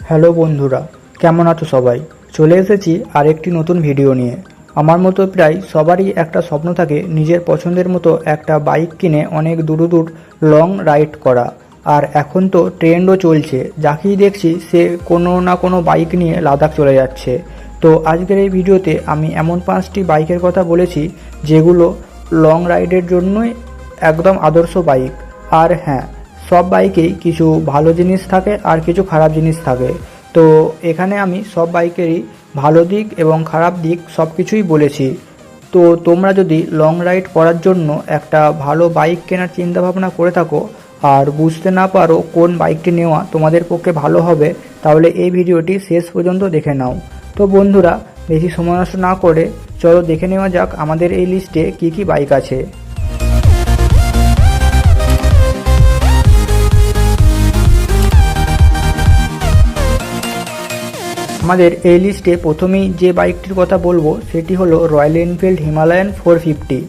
Hello বন্ধুরা, কেমন আছো সবাই? চলে এসেছি আরেকটি নতুন ভিডিও নিয়ে। আমার মতো প্রায় সবারই একটা স্বপ্ন থাকে নিজের পছন্দের মতো একটা বাইক কিনে অনেক দূর লং রাইড করা। আর এখন তো ট্রেন্ডও চলছে, যাকেই দেখছি সে কোনো না কোনো বাইক নিয়ে লাদাখ চলে যাচ্ছে। তো আজকের এই ভিডিওতে আমি এমন 5টি বাইকের কথা বলেছি যেগুলো লং রাইডের জন্যই একদম আদর্শ বাইক। আর হ্যাঁ, সব বাইকেই কিছু ভালো জিনিস থাকে আর কিছু খারাপ জিনিস থাকে। তো এখানে আমি সব বাইকেরই ভালো দিক এবং খারাপ দিক সব কিছুই বলেছি। তো তোমরা যদি লং রাইড করার জন্য একটা ভালো বাইক কেনার চিন্তাভাবনা করে থাকো আর বুঝতে না পারো কোন বাইকটি নেওয়া তোমাদের পক্ষে ভালো হবে, তাহলে এই ভিডিওটি শেষ পর্যন্ত দেখে নাও। তো বন্ধুরা, বেশি সময় নষ্ট না করে চলো দেখে নেওয়া যাক আমাদের এই লিস্টে কী কী বাইক আছে। আমাদের এই লিস্টে প্রথমেই যে বাইকটির কথা বলবো সেটি হলো রয়্যাল এনফিল্ড হিমালয়ান 450।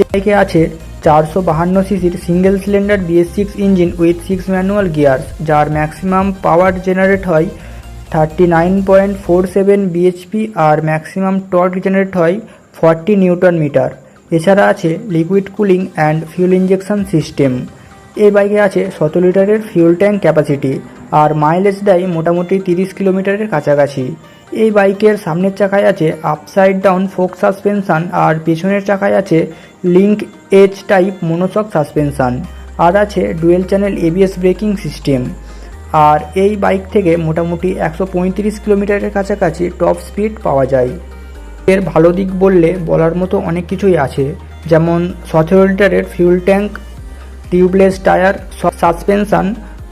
এই বাইকে আছে 452 সিসির single cylinder BS6 engine with 6 manual gears, যার ম্যাক্সিমাম পাওয়ার জেনারেট হয় 39.47 bhp আর ম্যাক্সিমাম টর্ক জেনারেট হয় 40 নিউটন মিটার। এছাড়া আছে liquid cooling and fuel injection system. এই বাইকে আছে 17 লিটারের ফিউল ট্যাঙ্ক ক্যাপাসিটি আর মাইলেজ দেয় মোটামুটি 30 কিলোমিটারের কাছাকাছি। এই বাইকের সামনের চাকায় আছে আপসাইড ডাউন ফোক সাসপেনশন আর পেছনের চাকায় আছে linkage type monoshock suspension, আর আছে dual channel ABS braking system. আর এই বাইক থেকে মোটামুটি 135 কিলোমিটারের কাছাকাছি টপ স্পিড পাওয়া যায়। এর ভালো দিক বললে বলার মতো অনেক কিছুই আছে, যেমন 17 লিটারের fuel tank, tubeless tyre, suspension,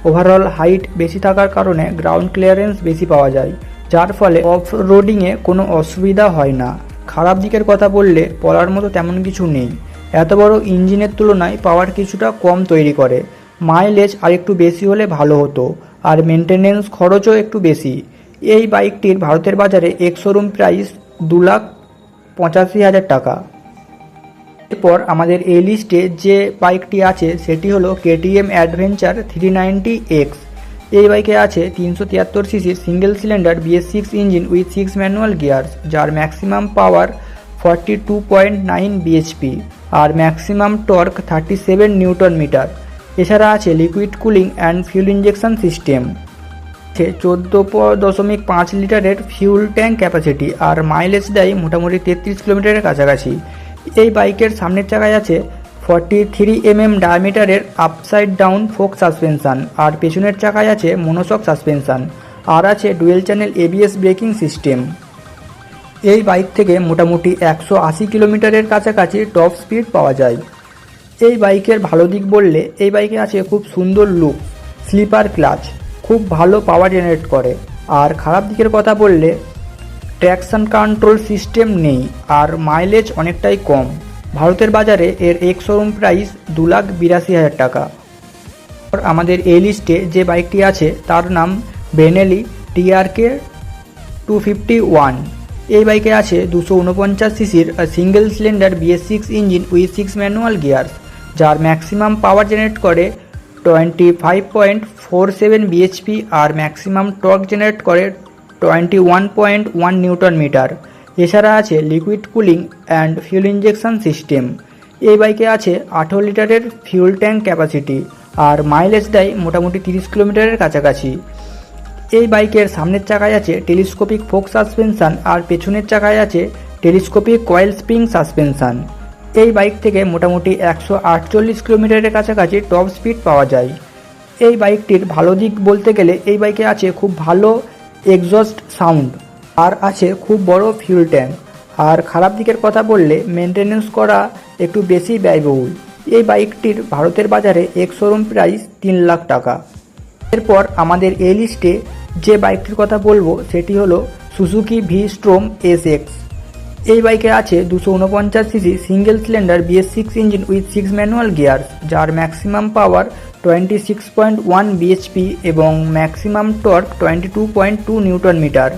overall height বেশি থাকার কারণে গ্রাউন্ড ক্লিয়ারেন্স বেশি পাওয়া যায়, যার ফলে অফ রোডিংয়ে কোনো অসুবিধা হয় না। খারাপ দিকের কথা বললে বলার মতো তেমন কিছু নেই। এত বড় ইঞ্জিনের তুলনায় পাওয়ার কিছুটা কম তৈরি করে, মাইলেজ আর একটু বেশি হলে ভালো হতো, আর মেনটেনেন্স খরচও একটু বেশি। এই বাইকটির ভারতের বাজারে এক্স শোরুম প্রাইস 2,85,000 টাকা। এরপর আমাদের এই লিস্টে যে বাইকটি আছে সেটি হলো KTM অ্যাডভেঞ্চার 390X। এই বাইকে আছে 373 সিসির single cylinder BS6 engine with 6 manual gears, যার ম্যাক্সিমাম পাওয়ার 42.9 bhp আর ম্যাক্সিমাম টর্ক 37 নিউটন মিটার। এছাড়া আছে liquid cooling and fuel injection system. 14.5 লিটারের ফিউল ট্যাঙ্ক ক্যাপাসিটি আর মাইলেজ দেয় মোটামুটি 33 কিলোমিটারের কাছাকাছি। এই বাইকের সামনের চাকায় আছে 43 mm ডায়ামিটারের আপসাইড ডাউন ফোক সাসপেনশন আর পেছনের চাকায় আছে মনোশক সাসপেনশন, আর আছে dual channel ABS braking system. এই বাইক থেকে মোটামুটি 180 কিলোমিটারের কাছাকাছি টপ স্পিড পাওয়া যায়। এই বাইকের ভালো দিক বললে এই বাইকে আছে খুব সুন্দর লুক, স্লিপার ক্লাচ, খুব ভালো পাওয়ার জেনারেট করে। আর খারাপ দিকের কথা বললে ট্র্যাকশন কন্ট্রোল সিস্টেম নেই আর মাইলেজ অনেকটাই কম। ভারতের বাজারে এর এক্স শোরুম প্রাইস 2,82,000 টাকা। আমাদের এই লিস্টে যে বাইকটি আছে তার নাম বেনেলি TRK 251। এই বাইকে আছে 249 সিসির single cylinder BS6 engine with 6 manual gears, যার ম্যাক্সিমাম পাওয়ার জেনারেট করে 25.47 bhp আর ম্যাক্সিমাম টর্ক জেনারেট করে 21.1 নিউটন মিটার। এছাড়া আছে liquid cooling and fuel injection system. এই বাইকে আছে 18 লিটারের ফিউল ট্যাঙ্ক ক্যাপাসিটি আর মাইলেজ দেয় মোটামুটি 30 কিলোমিটারের কাছাকাছি। এই বাইকের সামনের চাকায় আছে টেলিস্কোপিক ফোক সাসপেনশন আর পেছনের চাকায় আছে টেলিস্কোপিক কয়েল স্প্রিং সাসপেনশন। এই বাইক থেকে মোটামুটি 148 কিলোমিটারের কাছাকাছি টপ স্পিড পাওয়া যায়। এই বাইকটির ভালো দিক বলতে গেলে এই বাইকে আছে খুব ভালো এক্সস্ট সাউন্ড আর আছে খুব বড় ফিউল ট্যাঙ্ক। আর খারাপ দিকের কথা বললে মেনটেনেন্স করা একটু বেশি ব্যয়বহুল। এই বাইকটির ভারতের বাজারে এক্স শোরুম প্রাইস 3 লাখ টাকা। এরপর আমাদের এই লিস্টে যে বাইকটির কথা বলবো সেটি হলো সুজুকি V-Strom SX। এই বাইকে আছে 249 CC single cylinder BS6 engine with 6 manual gears, যার ম্যাক্সিমাম পাওয়ার 26.1 bhp এবং ম্যাক্সিমাম টর্ক 22.2 নিউটন মিটার।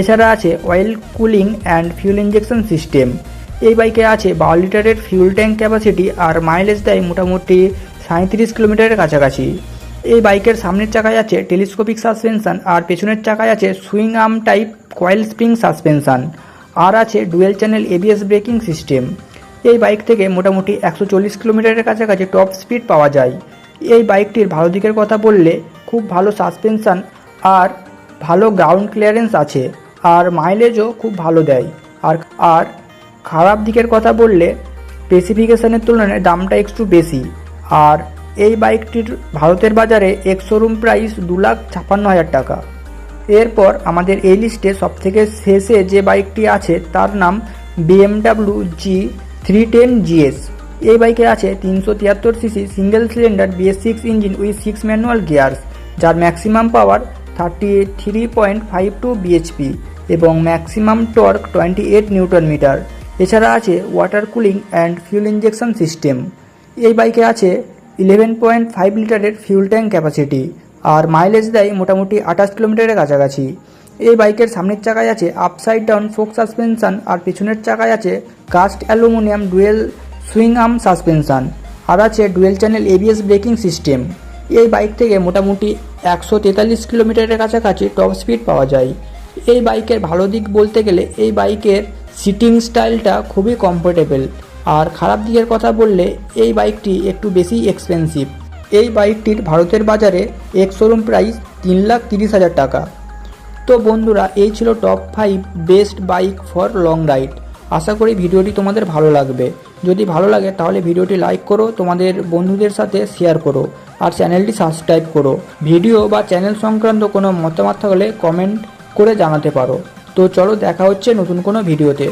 এছাড়া আছে oil cooling and fuel injection system. এই বাইকে আছে 12 লিটারের ফিউল ট্যাঙ্ক ক্যাপাসিটি আর মাইলেজ দেয় মোটামুটি 37 কিলোমিটারের কাছাকাছি। এই বাইকের সামনের চাকায় আছে টেলিস্কোপিক সাসপেনশন আর পেছনের চাকায় আছে swing arm type coil spring suspension আর আছে dual channel ABS braking system. এই বাইক থেকে মোটামুটি 140 কিলোমিটারের কাছাকাছি টপ স্পিড পাওয়া যায়। এই বাইকটির ভালো দিকের কথা বললে খুব ভালো সাসপেনশন আর ভালো গ্রাউন্ড ক্লিয়ারেন্স আছে আর মাইলেজও খুব ভালো দেয়। আর খারাপ দিকের কথা বললে স্পেসিফিকেশনের তুলনায় দামটা একটু বেশি। আর এই বাইকটির ভারতের বাজারে এক্স শোরুম প্রাইস 2,56,000 টাকা। এরপর আমাদের এই লিস্টে সবথেকে শেষে যে বাইকটি আছে তার নাম BMW G310 GS। এই বাইকে আছে 373 CC single cylinder BS6 engine with 6 manual gears, যার ম্যাক্সিমাম পাওয়ার 33.52 bhp এবং ম্যাক্সিমাম টর্ক 28 নিউটন মিটার। এছাড়া আছে water cooling and fuel injection system. এই বাইকে আছে 11.5 লিটারের ফিউল ট্যাঙ্ক ক্যাপাসিটি আর মাইলেজ দেয় মোটামুটি 28 কিলোমিটারের কাছাকাছি। এই বাইকের সামনের চাকায় আছে আপসাইড ডাউন ফোক সাসপেনশন আর পেছনের চাকায় আছে cast aluminium dual swing arm suspension আর আছে dual channel ABS braking system. এই বাইক থেকে মোটামুটি 143 কিলোমিটারের কাছাকাছি টপ স্পিড পাওয়া যায়। এই বাইকের ভালো দিক বলতে গেলে এই বাইকের সিটিং স্টাইলটা খুবই কমফোর্টেবল। আর খারাপ দিকের কথা বললে এই বাইকটি একটু বেশি এক্সপেন্সিভ। এই বাইকটির ভারতের বাজারে এক্স শোরুম প্রাইস 3,30,000 টাকা। তো বন্ধুরা, এই ছিল top 5 best bike for long ride. আশা করি ভিডিওটি তোমাদের ভালো লাগবে। যদি ভালো লাগে তাহলে ভিডিওটি লাইক করো, তোমাদের বন্ধুদের সাথে শেয়ার করো আর চ্যানেলটি সাবস্ক্রাইব করো। ভিডিও বা চ্যানেল সংক্রান্ত কোনো মতামত থাকলে কমেন্ট করে জানাতে পারো। তো চলো, দেখা হচ্ছে নতুন কোনো ভিডিওতে।